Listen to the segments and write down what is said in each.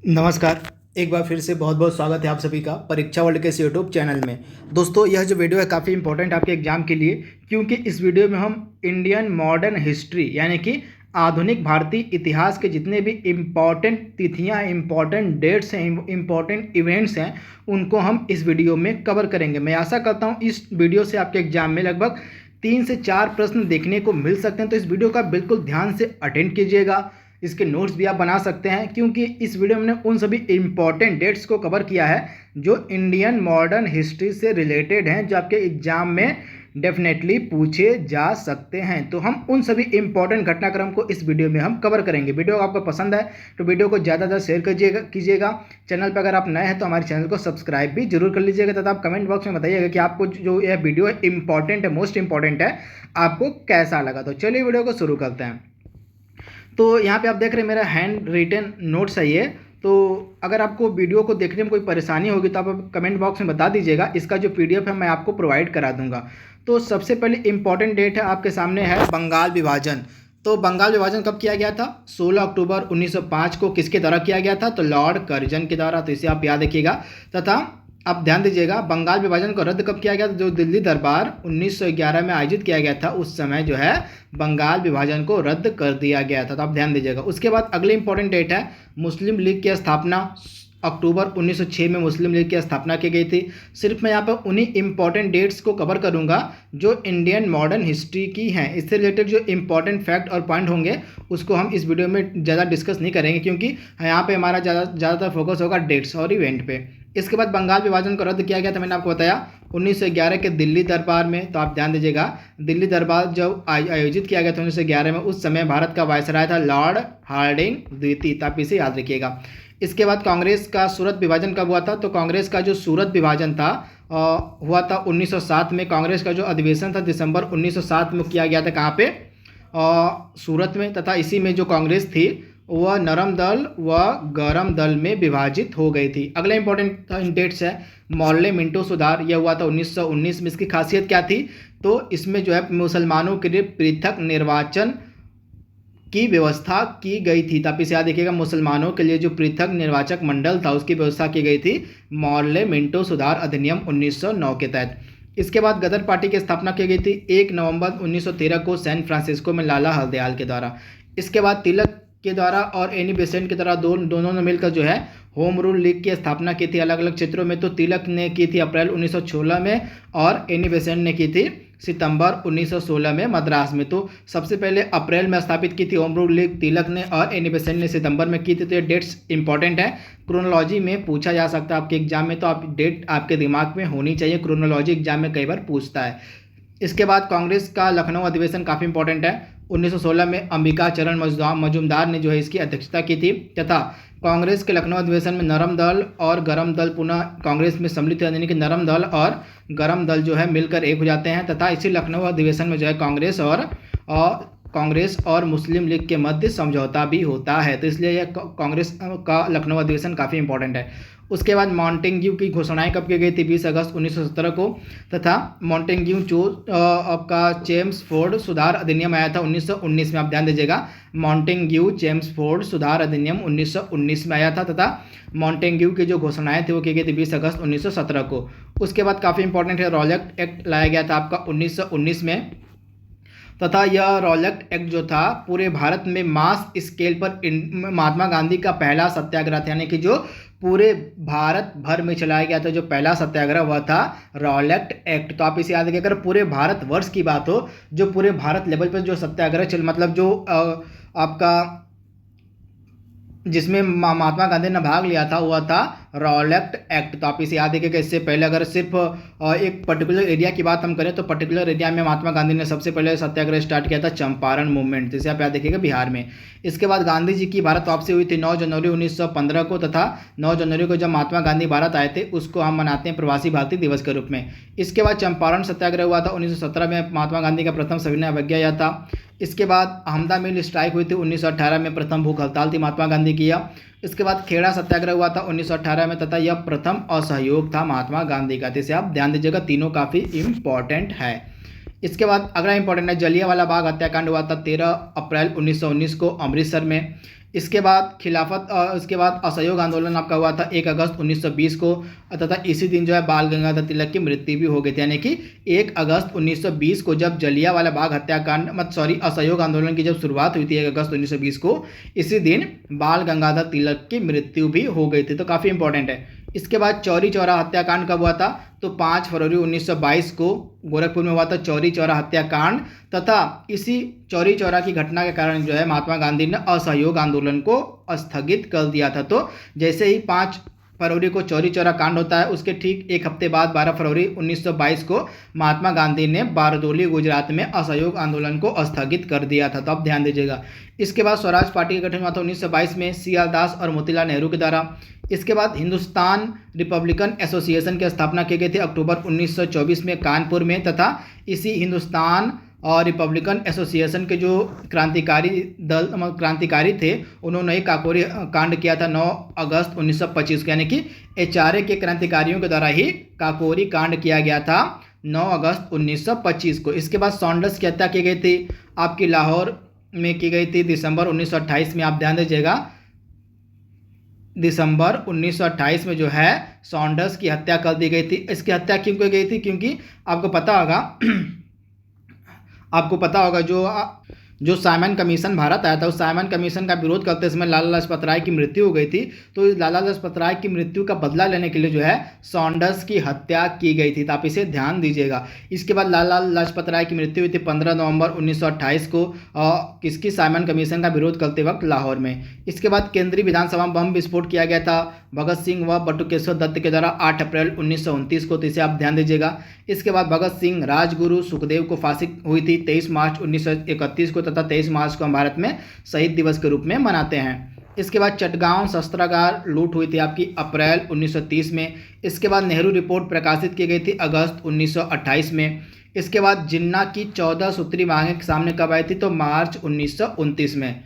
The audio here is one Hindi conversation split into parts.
नमस्कार। एक बार फिर से बहुत बहुत स्वागत है आप सभी का परीक्षा वर्ल्ड के इस यूट्यूब चैनल में। दोस्तों, यह जो वीडियो है काफ़ी इंपॉर्टेंट आपके एग्जाम के लिए, क्योंकि इस वीडियो में हम इंडियन मॉडर्न हिस्ट्री यानी कि आधुनिक भारतीय इतिहास के जितने भी इम्पॉर्टेंट तिथियां, इम्पॉर्टेंट डेट्स हैं, इम्पॉर्टेंट इवेंट्स हैं, उनको हम इस वीडियो में कवर करेंगे। मैं आशा करता हूँ इस वीडियो से आपके एग्जाम में लगभग 3 से 4 प्रश्न देखने को मिल सकते हैं, तो इस वीडियो का बिल्कुल ध्यान से अटेंड कीजिएगा। इसके नोट्स भी आप बना सकते हैं, क्योंकि इस वीडियो में उन सभी इम्पॉर्टेंट डेट्स को कवर किया है जो इंडियन मॉडर्न हिस्ट्री से रिलेटेड हैं, जो आपके एग्जाम में डेफिनेटली पूछे जा सकते हैं। तो हम उन सभी इंपॉर्टेंट घटनाक्रम को इस वीडियो में हम कवर करेंगे। वीडियो आपको पसंद है तो वीडियो को ज़्यादा से शेयर कीजिएगा। चैनल पर अगर आप नए हैं तो हमारे चैनल को सब्सक्राइब भी जरूर कर लीजिएगा, तथा आप कमेंट बॉक्स में बताइएगा कि आपको जो यह वीडियो इंपॉर्टेंट है, मोस्ट इंपॉर्टेंट है, आपको कैसा लगा। तो चलिए वीडियो को शुरू करते हैं। तो यहाँ पे आप देख रहे हैं मेरा हैंड रिटन नोट्स है ये। तो अगर आपको वीडियो को देखने में कोई परेशानी होगी तो आप कमेंट बॉक्स में बता दीजिएगा। इसका जो पीडीएफ है मैं आपको प्रोवाइड करा दूंगा। तो सबसे पहले इंपॉर्टेंट डेट है आपके सामने है बंगाल विभाजन। तो बंगाल विभाजन कब किया गया था? 16 अक्टूबर 1905 को किसके द्वारा किया गया था? तो लॉर्ड कर्जन के द्वारा। तो इसे आप याद रखिएगा। तथा आप ध्यान दीजिएगा, बंगाल विभाजन को रद्द कब किया गया था? जो दिल्ली दरबार 1911 में आयोजित किया गया था, उस समय जो है बंगाल विभाजन को रद्द कर दिया गया था। तो आप ध्यान दीजिएगा। उसके बाद अगले इंपॉर्टेंट डेट है मुस्लिम लीग की स्थापना। अक्टूबर 1906 में मुस्लिम लीग की स्थापना की गई थी। सिर्फ मैं यहाँ पर उन्हीं इंपॉर्टेंट डेट्स को कवर करूँगा जो इंडियन मॉडर्न हिस्ट्री की हैं। इससे रिलेटेड जो इंपॉर्टेंट फैक्ट और पॉइंट होंगे उसको हम इस वीडियो में ज़्यादा डिस्कस नहीं करेंगे, क्योंकि यहाँ पे हमारा ज़्यादातर फोकस होगा डेट्स और इवेंट पे। इसके बाद बंगाल विभाजन को रद्द किया गया था, मैंने आपको बताया 1911 के दिल्ली दरबार में। तो आप ध्यान दीजिएगा, दिल्ली दरबार जब आयोजित किया गया था 1911 में, उस समय भारत का वायसराय था लॉर्ड हार्डिंग द्वितीय। तो आप इसे याद रखिएगा। इसके बाद कांग्रेस का सूरत विभाजन कब हुआ था? तो कांग्रेस का जो सूरत विभाजन था हुआ था 1907 में। कांग्रेस का जो अधिवेशन था दिसंबर 1907 में किया गया था। कहाँ पे? सूरत में। तथा इसी में जो कांग्रेस थी वह नरम दल व गरम दल में विभाजित हो गई थी। अगला इंपॉर्टेंट डेट्स है मोर्ले मिंटो सुधार। यह हुआ था 1919 में। इसकी खासियत क्या थी? तो इसमें जो है मुसलमानों के लिए पृथक निर्वाचन की व्यवस्था की गई थी। तो आप इसे याद रखिएगा, मुसलमानों के लिए जो पृथक निर्वाचक मंडल था उसकी व्यवस्था की गई थी मोर्ले मिंटो सुधार अधिनियम 1909 के तहत। इसके बाद गदर पार्टी की स्थापना की गई थी 1 नवंबर 1913 को सैन फ्रांसिस्को में लाला हरदयाल के द्वारा। इसके बाद तिलक के द्वारा और एनी बेसेंट की द्वारा दोनों ने मिलकर जो है होम रूल लीग की स्थापना की थी अलग अलग क्षेत्रों में। तो तिलक ने की थी अप्रैल 1916 में और एनी बेसेंट ने की थी सितंबर 1916 में मद्रास में। तो सबसे पहले अप्रैल में स्थापित की थी होम रूल लीग तिलक ने, और एनी बेसेंट ने सितंबर में की थी। तो ये डेट्स इंपॉर्टेंट है, क्रोनोलॉजी में पूछा जा सकता है आपके एग्जाम में। तो आप डेट आपके दिमाग में होनी चाहिए, क्रोनोलॉजी एग्जाम में कई बार पूछता है। इसके बाद कांग्रेस का लखनऊ अधिवेशन काफ़ी इंपॉर्टेंट है। 1916 में अंबिका चरण मजूमदार ने जो है इसकी अध्यक्षता की थी। तथा कांग्रेस के लखनऊ अधिवेशन में नरम दल और गरम दल पुनः कांग्रेस में सम्मिलित है, यानी कि नरम दल और गरम दल जो है मिलकर एक हो जाते हैं। तथा इसी लखनऊ अधिवेशन में जो है कांग्रेस और मुस्लिम लीग के मध्य समझौता भी होता है। तो इसलिए यह कांग्रेस का लखनऊ अधिवेशन काफ़ी इंपॉर्टेंट है। उसके बाद मॉन्टेग्यू की घोषणाएं कब की गई थी? 20 अगस्त 1917 को। तथा मॉन्टेग्यू जो आपका चेम्सफोर्ड सुधार अधिनियम आया था 1919 में। आप ध्यान दीजिएगा, मॉन्टेग्यू चेम्सफोर्ड सुधार अधिनियम 1919 में आया था। तथा मॉन्टेग्यू की जो घोषणाएं थी वो की गई थी 20 अगस्त 1917 को। उसके बाद काफ़ी इंपॉर्टेंट है रॉलेट एक्ट लाया गया था आपका 1919 में। तथा यह रॉलेट एक्ट जो था पूरे भारत में मास स्केल पर महात्मा गांधी का पहला सत्याग्रह था, यानी कि जो पूरे भारत भर में चलाया गया था जो पहला सत्याग्रह वह था रॉलेट एक्ट। तो आप इसे याद रखिए, अगर पूरे भारत वर्ष की बात हो, जो पूरे भारत लेवल पर जो सत्याग्रह मतलब जो आपका जिसमें महात्मा गांधी ने भाग लिया था वह था रॉलेट एक्ट। तो आप इसे याद रखिएगा। इससे पहले अगर सिर्फ एक पर्टिकुलर एरिया की बात हम करें तो पर्टिकुलर एरिया में महात्मा गांधी ने सबसे पहले सत्याग्रह स्टार्ट किया था चंपारण मूवमेंट, जिसे आप याद रखिएगा बिहार में। इसके बाद गांधी जी की भारत वापसी हुई थी 9 जनवरी 1915 को। तथा 9 जनवरी को जब महात्मा गांधी भारत आए थे उसको हम मनाते हैं प्रवासी भारतीय दिवस के रूप में। इसके बाद चंपारण सत्याग्रह हुआ था 1917 में, महात्मा गांधी का प्रथम सविनय अवज्ञा यह था। इसके बाद अहमदा मिल स्ट्राइक हुई थी 1918 में, प्रथम भूख हड़ताल थी महात्मा गांधी की। इसके बाद खेड़ा सत्याग्रह हुआ था 1918 में, तथा यह प्रथम असहयोग था महात्मा गांधी का। इसे आप ध्यान दीजिएगा, तीनों काफ़ी इंपॉर्टेंट है। इसके बाद अगला इंपॉर्टेंट है जलियांवाला बाग हत्याकांड हुआ था 13 अप्रैल 1919 को अमृतसर में। इसके बाद इसके बाद असहयोग आंदोलन आपका हुआ था 1 अगस्त 1920 को, तथा इसी दिन जो है बाल गंगाधर तिलक की मृत्यु भी हो गई थी। यानी कि 1 अगस्त 1920 को जब जलियांवाला बाग हत्याकांड असहयोग आंदोलन की जब शुरुआत हुई थी 1 अगस्त 1920 को, इसी दिन बाल गंगाधर तिलक की मृत्यु भी हो गई थी। तो काफ़ी इंपॉर्टेंट है। इसके बाद चौरी चौरा हत्याकांड कब हुआ था? तो 5 फरवरी 1922 को गोरखपुर में हुआ था चौरी चौरा हत्याकांड, तथा इसी चौरी चौरा की घटना के कारण जो है महात्मा गांधी ने असहयोग आंदोलन को स्थगित कर दिया था। तो जैसे ही 5 फरवरी को चौरी चौरा कांड होता है, उसके ठीक एक हफ्ते बाद 12 फरवरी 1922 को महात्मा गांधी ने बारदोली गुजरात में असहयोग आंदोलन को स्थगित कर दिया था। तो आप ध्यान दीजिएगा। इसके बाद स्वराज पार्टी का गठन हुआ था 1922 में सी.आर. दास और मोतीलाल नेहरू के द्वारा। इसके बाद हिंदुस्तान रिपब्लिकन एसोसिएशन की स्थापना की गई थी अक्टूबर 1924 में कानपुर में, तथा इसी हिंदुस्तान और रिपब्लिकन एसोसिएशन के जो क्रांतिकारी थे, उन्होंने काकोरी कांड किया था 9 अगस्त 1925 को। यानी कि एचआरए के क्रांतिकारियों के द्वारा ही काकोरी कांड किया गया था 9 अगस्त 1925 को। इसके बाद सॉन्डर्स की हत्या की गई थी आपकी लाहौर में की गई थी दिसंबर 1928 में। आप ध्यान दीजिएगा, दिसंबर 1928 में जो है सॉन्डर्स की हत्या कर दी गई थी। इसकी हत्या क्यों की गई थी? क्योंकि आपको पता होगा जो साइमन कमीशन भारत आया था, उस साइमन कमीशन का विरोध करते समय लाला लाजपत राय की मृत्यु हो गई थी। तो लाला लाजपत राय की मृत्यु का बदला लेने के लिए जो है सॉन्डर्स की हत्या की गई थी। तो आप इसे ध्यान दीजिएगा। इसके बाद लाला लाजपत राय की मृत्यु हुई थी 15 नवंबर 1928 को, किसकी? साइमन कमीशन का विरोध करते वक्त लाहौर में। इसके बाद केंद्रीय विधानसभा में बम विस्फोट किया गया था भगत सिंह व बटुकेश्वर दत्त के द्वारा 8 अप्रैल 1929 को। तो इसे आप ध्यान दीजिएगा। इसके बाद भगत सिंह, राजगुरु, सुखदेव को फांसी हुई थी 23 मार्च 1931 को, तथा 23 मार्च को हम भारत में शहीद दिवस के रूप में मनाते हैं। इसके बाद चटगांव शस्त्रागार लूट हुई थी आपकी अप्रैल 1930 में। इसके बाद नेहरू रिपोर्ट प्रकाशित की गई थी अगस्त 1928 में। इसके बाद जिन्ना की 14 सूत्री मांगें सामने कब आई थी? तो मार्च 1929 में।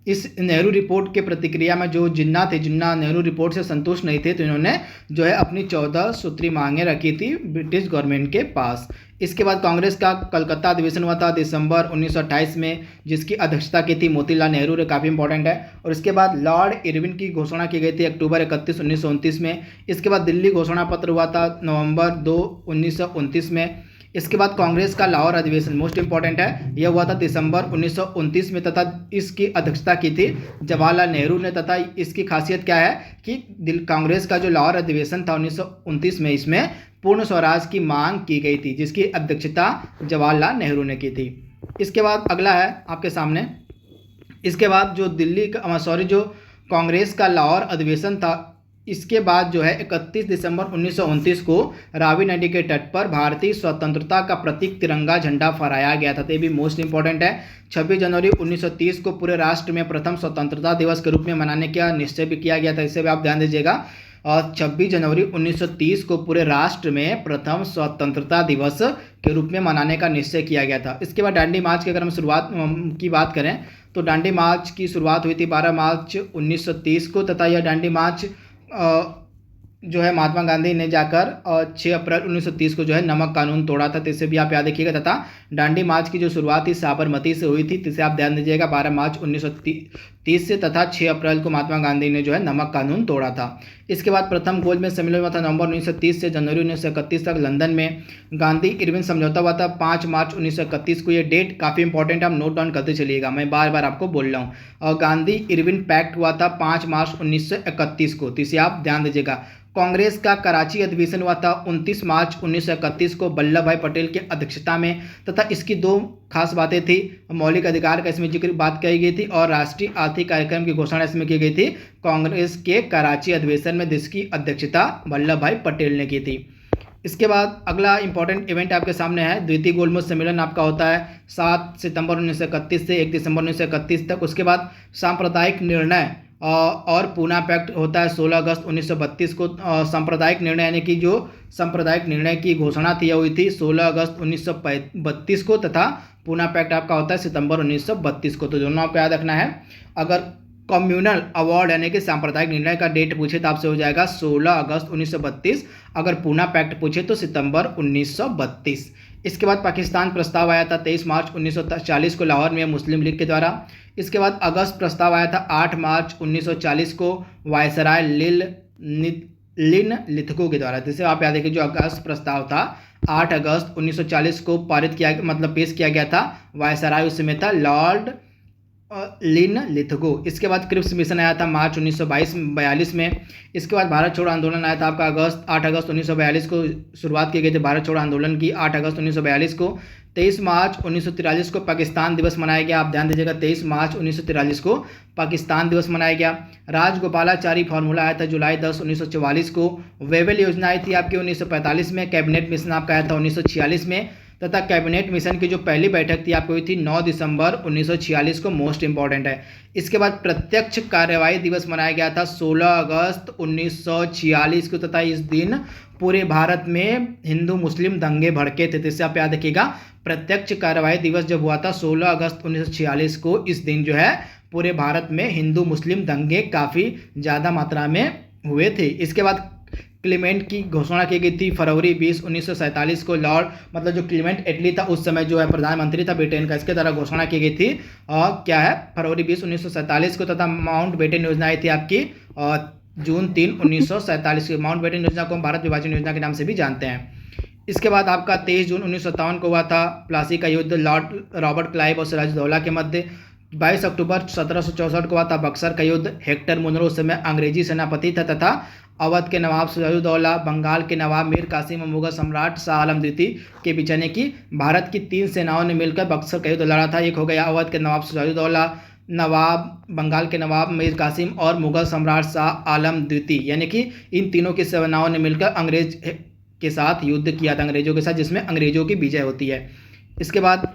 इस नेहरू रिपोर्ट के प्रतिक्रिया में जो जिन्ना नेहरू रिपोर्ट से संतुष्ट नहीं थे, तो इन्होंने जो है अपनी 14 सूत्री मांगें रखी थी ब्रिटिश गवर्नमेंट के पास। इसके बाद कांग्रेस का कलकत्ता अधिवेशन हुआ था दिसंबर 1928 में, जिसकी अध्यक्षता की थी मोतीलाल नेहरू ने। काफ़ी इंपॉर्टेंट है। और इसके बाद लॉर्ड इरविन की घोषणा की गई थी अक्टूबर 31, 1929 में। इसके बाद दिल्ली घोषणा पत्र हुआ था नवंबर 2, 1929 में। इसके बाद कांग्रेस का लाहौर अधिवेशन मोस्ट इंपॉर्टेंट है, यह हुआ था दिसंबर 1929 में, तथा इसकी अध्यक्षता की थी जवाहरलाल नेहरू ने। तथा इसकी खासियत क्या है कि कांग्रेस का जो लाहौर अधिवेशन था 1929 में, इसमें पूर्ण स्वराज की मांग की गई थी, जिसकी अध्यक्षता जवाहरलाल नेहरू ने की थी। इसके बाद अगला है आपके सामने। इसके बाद जो कांग्रेस का लाहौर अधिवेशन था, इसके बाद जो है 31 दिसंबर 1929 को रावी नदी के तट पर भारतीय स्वतंत्रता का प्रतीक तिरंगा झंडा फहराया गया था। तो ये भी मोस्ट इंपॉर्टेंट है। 26 जनवरी 1930 को पूरे राष्ट्र में प्रथम स्वतंत्रता दिवस के रूप में मनाने का निश्चय भी किया गया था। इसे भी आप ध्यान दीजिएगा। और 26 जनवरी 1930 को पूरे राष्ट्र में प्रथम स्वतंत्रता दिवस के रूप में मनाने का निश्चय किया गया था। इसके बाद दांडी मार्च की अगर हम शुरुआत की बात करें, तो दांडी मार्च की शुरुआत हुई थी 12 मार्च 1930 को, तथा यह दांडी मार्च जो है महात्मा गांधी ने जाकर 6 अप्रैल 1930 को जो है नमक कानून तोड़ा था। तो इसे भी आप याद रखिएगा। तथा दांडी मार्च की जो शुरुआत थी साबरमती से हुई थी, जिसे आप ध्यान दीजिएगा 12 मार्च 1930 से, तथा 6 अप्रैल को महात्मा गांधी ने जो है नमक कानून तोड़ा था। इसके बाद प्रथम गोलमेज सम्मेलन हुआ था नवंबर 1930 से जनवरी 1931 तक लंदन में। गांधी इरविन समझौता हुआ था 5 मार्च 1931 को। ये डेट काफ़ी इंपॉर्टेंट है, आप नोट डाउन करते चलिएगा, मैं बार बार आपको बोल रहा हूँ। और गांधी इरविन पैक्ट हुआ था 5 मार्च 1931 को। तो इसे आप ध्यान दीजिएगा। कांग्रेस का कराची अधिवेशन हुआ था 29 मार्च 1931 को वल्लभ भाई पटेल की अध्यक्षता में, तथा इसकी 2 खास बातें थी। मौलिक अधिकार का इसमें जिक्र बात कही गई थी, और राष्ट्रीय आर्थिक कार्यक्रम की घोषणा इसमें की गई थी। कांग्रेस के कराची अधिवेशन में जिसकी अध्यक्षता वल्लभ भाई पटेल ने की थी। इसके बाद अगला इंपॉर्टेंट इवेंट आपके सामने है। द्वितीय गोलमेज सम्मेलन आपका होता है 7 सितंबर 1931 से 1 दिसंबर 1931 तक। उसके बाद सांप्रदायिक निर्णय और पूना पैक्ट होता है 16 अगस्त 1932 को। सांप्रदायिक निर्णय यानी कि जो सांप्रदायिक निर्णय की घोषणा थी हुई थी 16 अगस्त 1932 को, तथा पूना पैक्ट आपका होता है सितंबर 1932 को। तो दोनों आपको याद रखना है। अगर कम्युनल अवार्ड यानी कि सांप्रदायिक निर्णय का डेट पूछे तो आपसे हो जाएगा 16 अगस्त 1932। अगर पूना पैक्ट पूछे तो सितंबर 1932। इसके बाद पाकिस्तान प्रस्ताव आया था 23 मार्च 1940 को लाहौर में मुस्लिम लीग के द्वारा। इसके बाद अगस्त प्रस्ताव आया था 8 मार्च 1940 को वायसराय लिन लिथगो के द्वारा। जैसे आप याद है कि जो अगस्त प्रस्ताव था 8 अगस्त 1940 को पारित किया, मतलब पेश किया गया था वायसराय, उस समय था लॉर्ड लिन लिथगो। इसके बाद क्रिप्स मिशन आया था मार्च 1942 में। इसके बाद भारत छोड़ो आंदोलन आया था आपका 8 अगस्त 1942 को शुरुआत की गई थी भारत छोड़ो आंदोलन की 8 अगस्त 1942 को। 23 मार्च 1943 को पाकिस्तान दिवस मनाया गया। आप ध्यान दीजिएगा 23 मार्च 1943 को पाकिस्तान दिवस मनाया गया। राजगोपालाचारी फार्मूला आया था जुलाई 10 1944 को। वेवेल योजना आई थी आपकी 1945 में। कैबिनेट मिशन आपका आया था 1946 में, तथा कैबिनेट मिशन की जो पहली बैठक थी आपको हुई थी 9 दिसंबर 1946 को, मोस्ट इंपॉर्टेंट है। इसके बाद प्रत्यक्ष कार्यवाही दिवस मनाया गया था 16 अगस्त 1946 को, तथा इस दिन पूरे भारत में हिंदू मुस्लिम दंगे भड़के थे। तो इससे आप याद रखिएगा प्रत्यक्ष कार्यवाही दिवस जब हुआ था 16 अगस्त 1946 को, इस दिन जो है पूरे भारत में हिंदू मुस्लिम दंगे काफ़ी ज़्यादा मात्रा में हुए थे। इसके बाद क्लीमेंट की घोषणा की गई थी फरवरी 20 1947 को। लॉर्ड मतलब जो क्लीमेंट एटली था उस समय जो है प्रधानमंत्री था ब्रिटेन का, इसके द्वारा घोषणा की गई थी और क्या है फरवरी 20 1947 को। तथा माउंट बेटन योजना आई थी आपकी जून 3 1947 की। माउंट बेटन योजना को हम भारत विभाजन योजना के नाम से भी जानते हैं। इसके बाद आपका 23 जून 1957 को हुआ था प्लासी का युद्ध लॉर्ड रॉबर्ट क्लाइव और सिराजुद्दौला के मध्य। 22 अक्टूबर 1764 को हुआ था बक्सर का युद्ध। हेक्टर मुनरो उस समय अंग्रेजी सेनापति था, तथा अवध के नवाब सिराजुद्दौला, बंगाल के नवाब मीर कासिम और मुगल सम्राट शाह आलम द्वितीय के बीच, यानी कि भारत की 3 सेनाओं ने मिलकर बक्सर का युद्ध लड़ा था। एक हो गया अवध के नवाब सिराजुद्दौला, नवाब बंगाल के नवाब मीर कासिम और मुगल सम्राट शाह आलम द्वितीय, यानी कि इन तीनों की सेनाओं ने मिलकर अंग्रेज के साथ युद्ध किया था, अंग्रेजों के साथ, जिसमें अंग्रेजों की विजय होती है। इसके बाद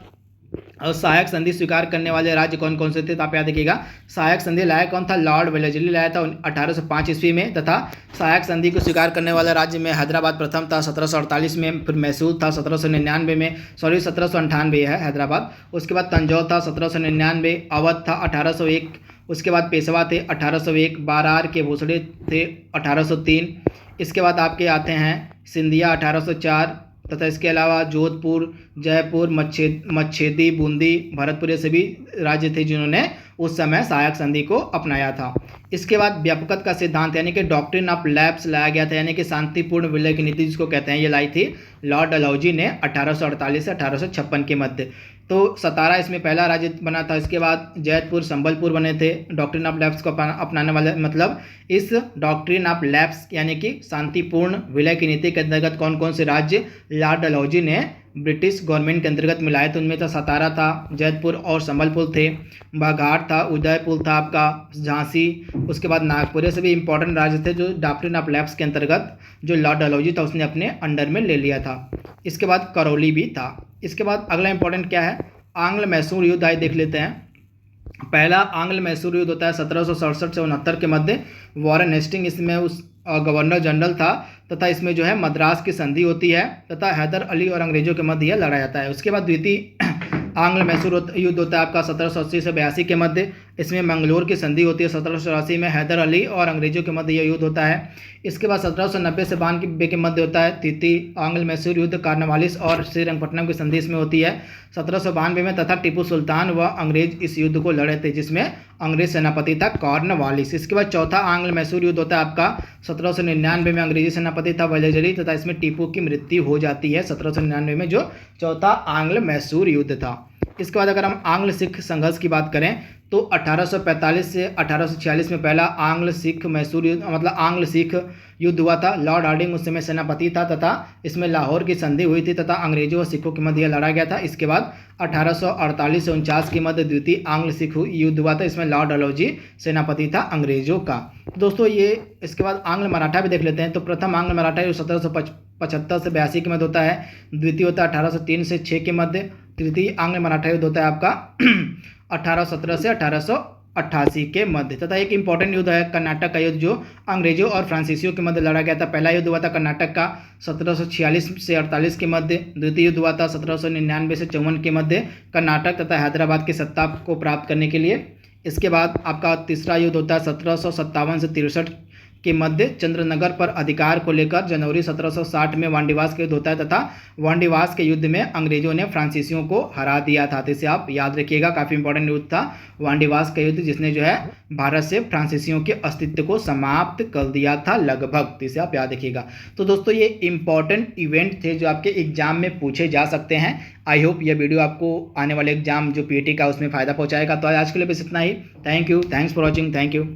सहायक संधि स्वीकार करने वाले राज्य कौन कौन से थे, तो आप याद रखिएगा सहायक संधि लाया कौन था, लॉर्ड वेलेस्ली लाया था 1805 ईस्वी में। तथा सहायक संधि को स्वीकार करने वाला राज्य में हैदराबाद प्रथम था 1748 में, फिर मैसूर था 1799 में, 1798 है हैदराबाद। उसके बाद तंजौर था 1799, अवध था 1801, उसके बाद पेशवा थे 1801, बारार के भोसड़े थे 1803। इसके बाद आपके आते हैं सिंधिया 1804, तथा इसके अलावा जोधपुर, जयपुर, मच्छेदी, बूंदी, भरतपुर, ये सभी राज्य थे जिन्होंने उस समय सहायक संधि को अपनाया था। इसके बाद व्यापकता का सिद्धांत यानी कि डॉक्ट्रिन ऑफ लैप्स लाया गया था, यानी कि शांतिपूर्ण विलय की नीति जिसको कहते हैं, ये लाई थी लॉर्ड डलहौजी ने 1848 से 1856 के मध्य। तो सतारा इसमें पहला राज्य बना था। इसके बाद जैतपुर, संबलपुर बने थे डॉक्ट्रिन ऑफ लैप्स को अपनाने वाले, मतलब इस डॉक्ट्रिन ऑफ लैप्स यानी कि शांतिपूर्ण विलय की नीति के अंतर्गत कौन कौन से राज्य लॉर्ड डलहौजी ने ब्रिटिश गवर्नमेंट के अंतर्गत मिलाए, तो उनमें था सतारा था, जैतपुर और संबलपुर थे, बाघाट था, उदयपुर था आपका, झांसी, उसके बाद नागपुर, ये सभी इंपॉर्टेंट राज्य थे जो डॉक्ट्रिन ऑफ लैप्स के अंतर्गत जो लॉर्ड डलहौजी था उसने अपने अंडर में ले लिया था। इसके बाद करौली भी था। इसके बाद अगला इंपॉर्टेंट क्या है, आंग्ल मैसूर युद्ध आए देख लेते हैं। पहला आंग्ल मैसूर युद्ध होता है 1767 से 69 के मध्य। वॉरेन हेस्टिंग इसमें उस गवर्नर जनरल था, तथा इसमें जो है मद्रास की संधि होती है, तथा हैदर अली और अंग्रेजों के मध्य यह लड़ा जाता है। उसके बाद द्वितीय आंग्ल मैसूर युद्ध होता है आपका 1780 से 82 के मध्य। इसमें मंगलोर की संधि होती है 1784 में, हैदर अली और अंग्रेजों के मध्य यह युद्ध होता है। इसके बाद 1790 से 92 के मध्य होता है तृतीय आंग्ल मैसूर युद्ध, कार्नवालिस और श्रीरंगपट्टनम की संधि इसमें होती है 1792 में, तथा टीपू सुल्तान व अंग्रेज इस युद्ध को लड़े थे जिसमें अंग्रेज सेनापति था कॉर्नवालिस। इसके बाद चौथा आंग्ल मैसूर युद्ध होता है आपका 1799 में, अंग्रेजी सेनापति था वेलेस्ली, तथा इसमें टीपू की मृत्यु हो जाती है 1799 में, जो चौथा आंग्ल मैसूर युद्ध था। इसके बाद अगर हम आंग्ल सिख संघर्ष की बात करें तो 1845 से 1846 में पहला आंग्ल सिख मैसूर युद्ध मतलब आंग्ल सिख युद्ध हुआ था। लॉर्ड हार्डिंग उस समय सेनापति था, तथा इसमें लाहौर की संधि हुई थी, तथा अंग्रेजों और सिखों के मध्य लड़ा गया था। इसके बाद 1848 से 49 के मध्य द्वितीय आंग्ल सिख युद्ध हुआ था, इसमें लॉर्ड डलहौजी सेनापति था अंग्रेजों का। दोस्तों ये इसके बाद आंग्ल मराठा भी देख लेते हैं। तो प्रथम आंग्ल मराठा युद्ध 1775 से 82 के मध्य होता है। द्वितीय होता है 1803 से 6 के मध्य। तृतीय आंग्ल मराठा युद्ध होता है आपका 1817 से 1888 के मध्य। तथा एक इंपॉर्टेंट युद्ध है कर्नाटक का युद्ध, जो अंग्रेजों और फ्रांसीसियों के मध्य लड़ा गया था। पहला युद्ध हुआ था कर्नाटक का 1746 से 48 के मध्य। द्वितीय युद्ध हुआ था 1799 से 54 के मध्य, कर्नाटक तथा हैदराबाद की सत्ता को प्राप्त करने के लिए। इसके बाद आपका तीसरा युद्ध होता है 1757 से के मध्य चंद्रनगर पर अधिकार को लेकर जनवरी 1760 में वांडीवास का युद्ध होता है तथा वांडीवास के युद्ध में अंग्रेजों ने फ्रांसीसियों को हरा दिया था। तो इसे आप याद रखिएगा, काफ़ी इंपॉर्टेंट युद्ध था वांडीवास का युद्ध, जिसने जो है भारत से फ्रांसीसियों के अस्तित्व को समाप्त कर दिया था लगभग। तो इसे आप याद रखिएगा। तो दोस्तों ये इंपॉर्टेंट इवेंट थे जो आपके एग्जाम में पूछे जा सकते हैं। आई होप यह वीडियो आपको आने वाले एग्जाम जो पीटी का उसमें फ़ायदा पहुंचाएगा। तो आज के लिए बस इतना ही। Thank you, thanks for watching, thank you.